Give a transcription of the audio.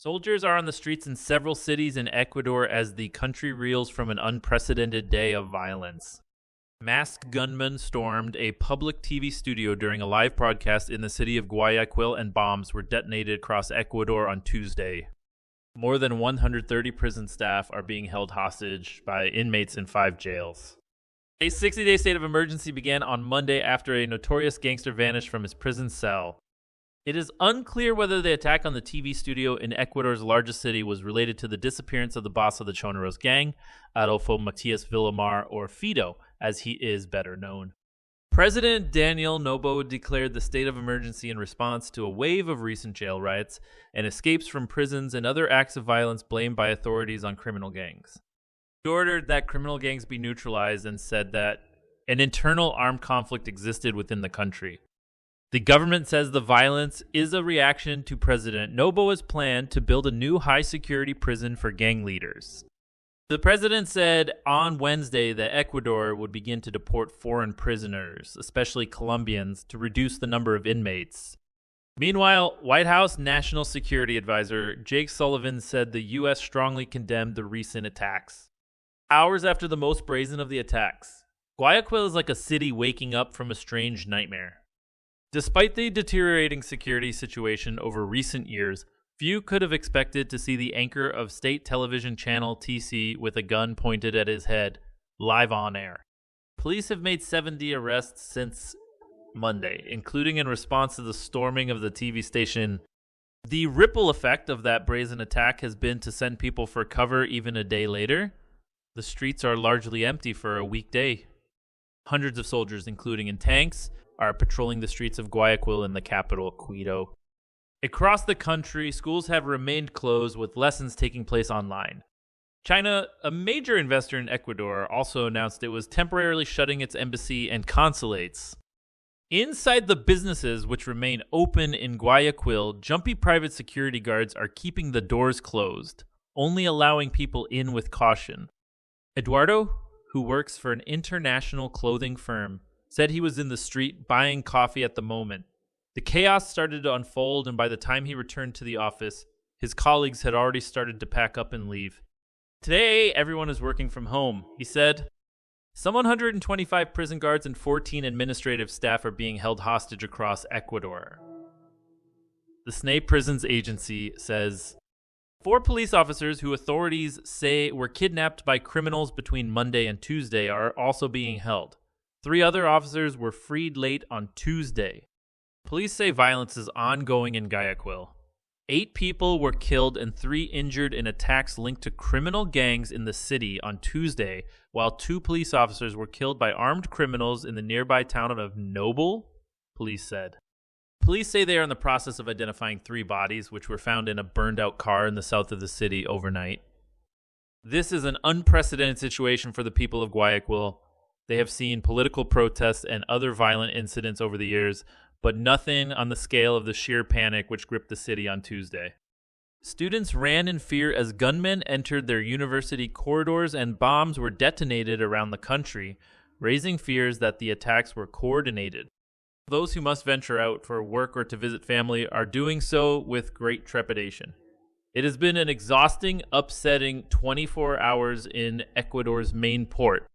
Soldiers are on the streets in several cities in Ecuador as the country reels from an unprecedented day of violence. Masked gunmen stormed a public TV studio during a live broadcast in the city of Guayaquil, and bombs were detonated across Ecuador on Tuesday. More than 130 prison staff are being held hostage by inmates in 5 jails. A 60-day state of emergency began on Monday after a notorious gangster vanished from his prison cell. It is unclear whether the attack on the TV studio in Ecuador's largest city was related to the disappearance of the boss of the Choneros gang, Adolfo Matias Villamar, or Fido, as he is better known. President Daniel Noboa declared the state of emergency in response to a wave of recent jail riots and escapes from prisons and other acts of violence blamed by authorities on criminal gangs. He ordered that criminal gangs be neutralized and said that an internal armed conflict existed within the country. The government says the violence is a reaction to President Noboa's plan to build a new high-security prison for gang leaders. The president said on Wednesday that Ecuador would begin to deport foreign prisoners, especially Colombians, to reduce the number of inmates. Meanwhile, White House National Security Advisor Jake Sullivan said the U.S. strongly condemned the recent attacks. Hours after the most brazen of the attacks, Guayaquil is like a city waking up from a strange nightmare. Despite the deteriorating security situation over recent years, few could have expected to see the anchor of state television channel TC with a gun pointed at his head, live on air. Police have made 70 arrests since Monday, including in response to the storming of the TV station. The ripple effect of that brazen attack has been to send people for cover even a day later. The streets are largely empty for a weekday. Hundreds of soldiers, including in tanks, are patrolling the streets of Guayaquil and the capital, Quito. Across the country, schools have remained closed with lessons taking place online. China, a major investor in Ecuador, also announced it was temporarily shutting its embassy and consulates. Inside the businesses which remain open in Guayaquil, jumpy private security guards are keeping the doors closed, only allowing people in with caution. Eduardo, who works for an international clothing firm, said he was in the street buying coffee at the moment. The chaos started to unfold, and by the time he returned to the office, his colleagues had already started to pack up and leave. Today, everyone is working from home, he said. Some 125 prison guards and 14 administrative staff are being held hostage across Ecuador. The Snay Prisons Agency says 4 police officers who authorities say were kidnapped by criminals between Monday and Tuesday are also being held. 3 other officers were freed late on Tuesday. Police say violence is ongoing in Guayaquil. 8 people were killed and 3 injured in attacks linked to criminal gangs in the city on Tuesday, while 2 police officers were killed by armed criminals in the nearby town of Noble, police said. Police say they are in the process of identifying 3 bodies, which were found in a burned-out car in the south of the city overnight. This is an unprecedented situation for the people of Guayaquil. They have seen political protests and other violent incidents over the years, but nothing on the scale of the sheer panic which gripped the city on Tuesday. Students ran in fear as gunmen entered their university corridors and bombs were detonated around the country, raising fears that the attacks were coordinated. Those who must venture out for work or to visit family are doing so with great trepidation. It has been an exhausting, upsetting 24 hours in Ecuador's main port,